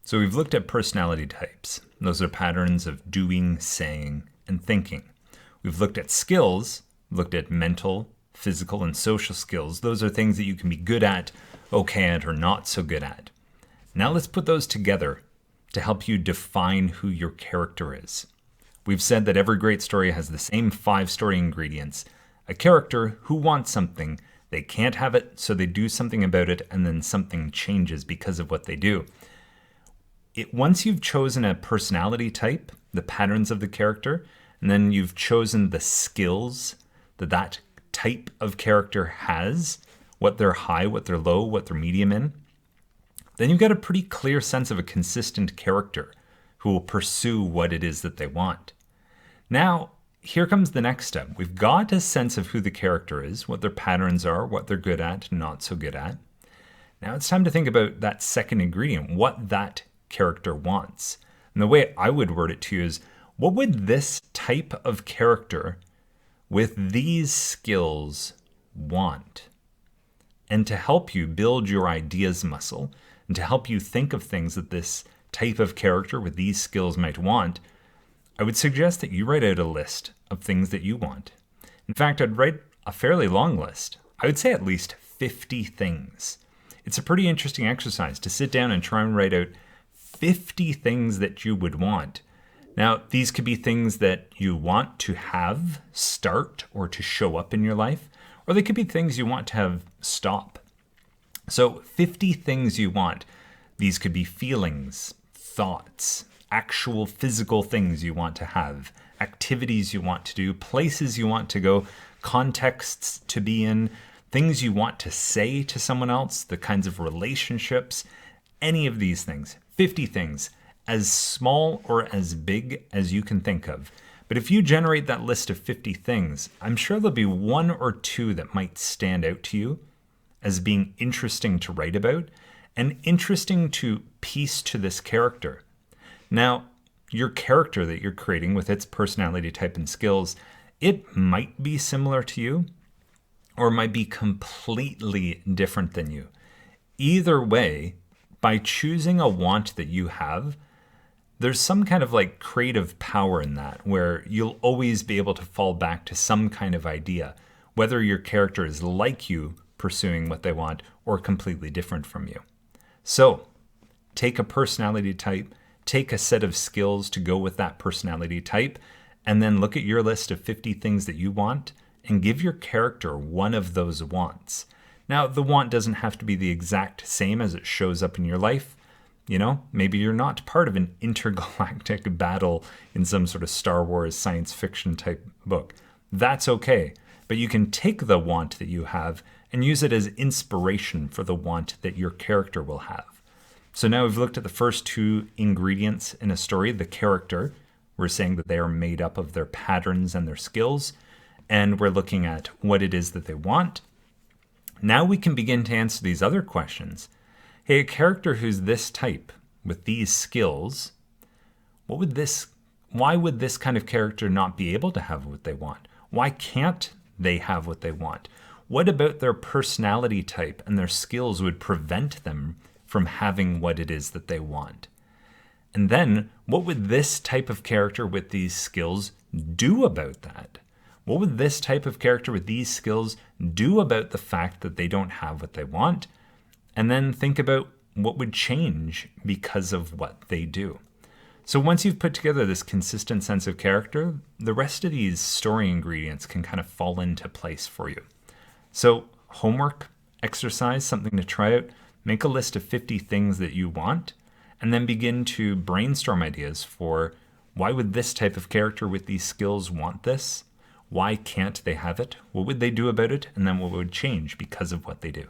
So we've looked at personality types. Those are patterns of doing, saying, and thinking. We've looked at skills, looked at mental, physical, and social skills. Those are things that you can be good at, okay at, or not so good at. Now let's put those together to help you define who your character is. We've said that every great story has the same 5 story ingredients. A character who wants something, they can't have it, so they do something about it, and then something changes because of what they do. Once you've chosen a personality type, the patterns of the character, and then you've chosen the skills that that type of character has, what they're high, what they're low, what they're medium in, then you've got a pretty clear sense of a consistent character who will pursue what it is that they want. Now, here comes the next step. We've got a sense of who the character is, what their patterns are, what they're good at, not so good at. Now it's time to think about that second ingredient, what that character wants. And the way I would word it to you is, what would this type of character with these skills want? And to help you build your ideas muscle, and to help you think of things that this type of character with these skills might want, I would suggest that you write out a list of things that you want. In fact, I'd write a fairly long list. I would say at least 50 things. It's a pretty interesting exercise to sit down and try and write out 50 things that you would want. Now, these could be things that you want to have start or to show up in your life, or they could be things you want to have stop. So 50 things you want. These could be feelings, thoughts, actual physical things you want to have, activities you want to do, places you want to go, contexts to be in, things you want to say to someone else, the kinds of relationships, any of these things. 50 things, as small or as big as you can think of. But if you generate that list of 50 things, I'm sure there'll be 1 or 2 that might stand out to you as being interesting to write about and interesting to piece to this character. Now, your character that you're creating with its personality type and skills, it might be similar to you or might be completely different than you. Either way, by choosing a want that you have, there's some kind of like creative power in that where you'll always be able to fall back to some kind of idea, whether your character is like you pursuing what they want or completely different from you. So take a personality type, take a set of skills to go with that personality type, and then look at your list of 50 things that you want and give your character one of those wants. Now, the want doesn't have to be the exact same as it shows up in your life. You know, maybe you're not part of an intergalactic battle in some sort of Star Wars science fiction type book. That's okay. But you can take the want that you have and use it as inspiration for the want that your character will have. So now we've looked at the first 2 ingredients in a story, the character. We're saying that they are made up of their patterns and their skills. And we're looking at what it is that they want. Now we can begin to answer these other questions. Hey, a character who's this type with these skills, why would this kind of character not be able to have what they want? Why can't they have what they want? What about their personality type and their skills would prevent them from having what it is that they want? And then what would this type of character with these skills do about that? What would this type of character with these skills do about the fact that they don't have what they want? And then think about what would change because of what they do. So once you've put together this consistent sense of character, the rest of these story ingredients can kind of fall into place for you. So homework, exercise, something to try out, make a list of 50 things that you want, and then begin to brainstorm ideas for why would this type of character with these skills want this? Why can't they have it? What would they do about it? And then what would change because of what they do?